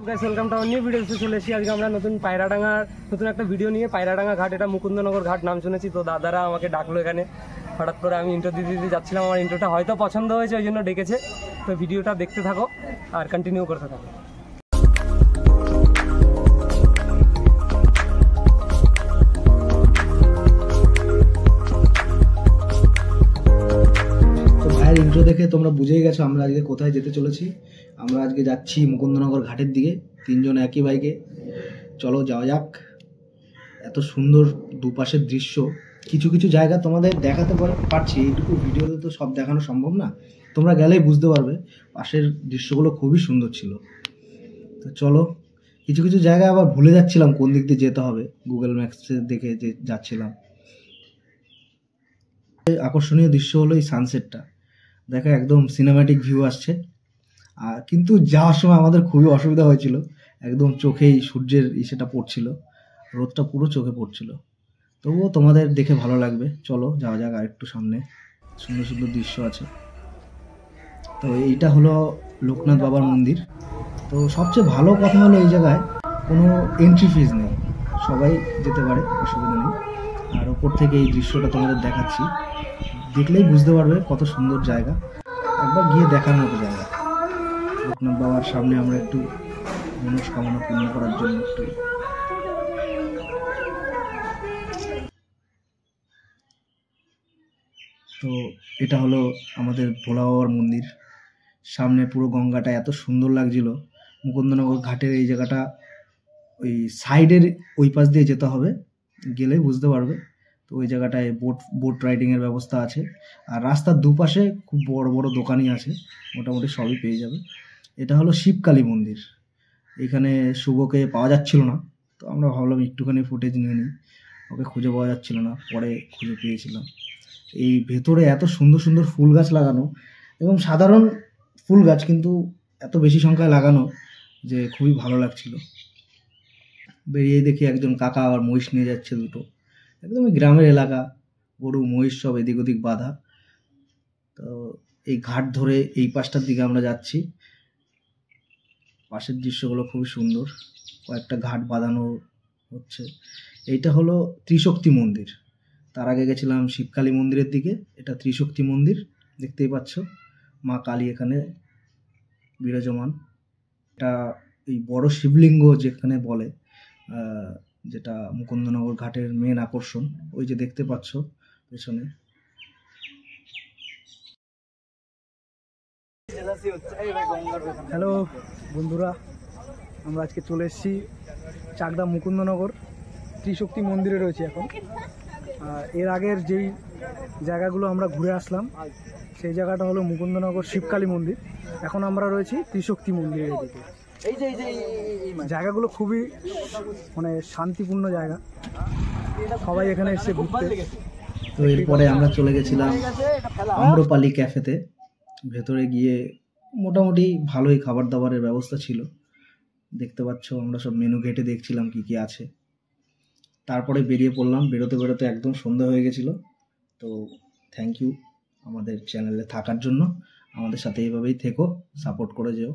Guys welcome to our new video. চলে এসেছি আজকে আমরা নতুন পায়রাডাঙ্গার নতুন একটা ভিডিও নিয়ে। পায়রাডাঙ্গা ঘাট, এটা মুকুন্দনগর ঘাট নাম শুনেছি, তো দাদারা আমাকে ডাকলো এখানে। হঠাৎ করে আমি ইন্ট্রো দিতে যাচ্ছিলাম, আমার ইন্ট্রোটা হয়তো পছন্দ হয়েছে, ওই জন্য ডেকেছে। তো ভিডিওটা দেখতে থাকো আর কন্টিনিউ করতে থাকো। ইন্ট্রো দেখে তোমরা বুঝেই গেছো আমরা আজকে কোথায় যেতে চলেছি। আমরা আজকে যাচ্ছি মুকুন্দনগর ঘাটের দিকে, তিনজন একই বাইকে। চলো যাওয়া যাক। এত সুন্দর দুপাশের দৃশ্য, কিছু কিছু জায়গা তোমাদের দেখাতে পারছি, এইটুকু ভিডিওতে তো সব দেখানো সম্ভব না, তোমরা গেলেই বুঝতে পারবে। পাশের দৃশ্যগুলো খুবই সুন্দর ছিল। তো চলো, কিছু কিছু জায়গা আবার ভুলে যাচ্ছিলাম কোন দিক দিয়ে যেতে হবে, গুগল ম্যাপসে দেখে যে যাচ্ছিলাম। আকর্ষণীয় দৃশ্য হলো এই সানসেটটা, দেখো একদম সিনেম্যাটিক ভিউ আসছে। কিন্তু যাওয়ার সময় আমাদের খুবই অসুবিধা হয়েছিল, একদম চোখেই সূর্যের ইসেটা পড়ছিল, রোদটা পুরো চোখে পড়ছিল। তবুও তোমাদের দেখে ভালো লাগবে। চলো যাওয়া যাক, আর একটু সামনে সুন্দর সুন্দর দৃশ্য আছে। তো এইটা হলো লোকনাথ বাবার মন্দির। তো সবচেয়ে ভালো কথা হলো এই জায়গায় কোনো এন্ট্রি ফিজ নেই, সবাই যেতে পারে, অসুবিধা নেই। আর ওপর থেকে এই দৃশ্যটা তোমাদের দেখাচ্ছি, দেখলেই বুঝতে পারবে কত সুন্দর জায়গা, একবার গিয়ে দেখার মতো জায়গা। লোকনাথ বাবার সামনে আমরা একটু মনস্কামনা পূর্ণ করার জন্য একটু তো এটা হলো আমাদের ভোলা বাবার মন্দির। সামনে পুরো গঙ্গাটা এত সুন্দর লাগছিল। মুকুন্দনগর ঘাটের এই জায়গাটা ওই সাইডের ওই পাশ দিয়ে যেতে হবে, গেলে বুঝতে পারবে। তো ওই জায়গাটায় বোট রাইডিংয়ের ব্যবস্থা আছে, আর রাস্তার দুপাশে খুব বড় বড় দোকানই আছে, মোটামুটি সবই পেয়ে যাবে। এটা হলো শিবকালী মন্দির। এখানে শুভকে পাওয়া যাচ্ছিল না, তো আমরা ভাবলাম একটুখানি ফুটেজ নিয়ে নিই। ওকে খুঁজে পাওয়া যাচ্ছিল না, পরে খুঁজে পেয়েছিলাম। এই ভেতরে এত সুন্দর সুন্দর ফুল গাছ লাগানো, এবং সাধারণ ফুল গাছ কিন্তু এত বেশি সংখ্যায় লাগানো যে খুবই ভালো লাগছিল। বেরিয়ে দেখি একজন কাকা আবার মহিষ নিয়ে যাচ্ছে দুটো, একদমই গ্রামের এলাকা, গরু মহিষ সব এদিক ওদিক বাঁধা। তো এই ঘাট ধরে এই পাশটার দিকে আমরা যাচ্ছি। পাশের দৃশ্যগুলো খুবই সুন্দর, কয়েকটা ঘাট বাঁধানো হচ্ছে। এইটা হলো ত্রিশক্তি মন্দির। তার আগে গেছিলাম শিবকালী মন্দিরের দিকে, এটা ত্রিশক্তি মন্দির, দেখতেই পাচ্ছ মা কালী এখানে বিরাজমান। এটা এই বড় শিবলিঙ্গ যেখানে বলে, যেটা মুকুন্দনগর ঘাটের মেন আকর্ষণ, ওই যে দেখতে পাচ্ছ পেছনে। হ্যালো বন্ধুরা, আমরা আজকে চলে এসেছি চাকদা মুকুন্দনগর ত্রিশক্তি মন্দিরে রয়েছে এখন। এর আগের যেই জায়গাগুলো আমরা ঘুরে আসলাম, সেই জায়গাটা হলো মুকুন্দনগর শিবকালী মন্দির। এখন আমরা রয়েছি ত্রিশক্তি মন্দিরের দিকে। জায়গাগুলো খুবই মানে শান্তিপূর্ণ জায়গা, সবাই এখানে এসে ঘুরতে। তো এরপরে আমরা চলে গেছিলাম আম্রপালি ক্যাফেতে। ভেতরে গিয়ে মোটামুটি ভালোই খাবার দাবারের ব্যবস্থা ছিল, দেখতে পাচ্ছ। আমরা সব মেনু ঘেটে দেখছিলাম কি কি আছে, তারপরে বেরিয়ে পড়লাম। বেরোতে বেরোতে একদম সন্ধ্যা হয়ে গেছিল। তো থ্যাংক ইউ আমাদের চ্যানেলে থাকার জন্য, আমাদের সাথে এইভাবেই থেকো, সাপোর্ট করে যেও।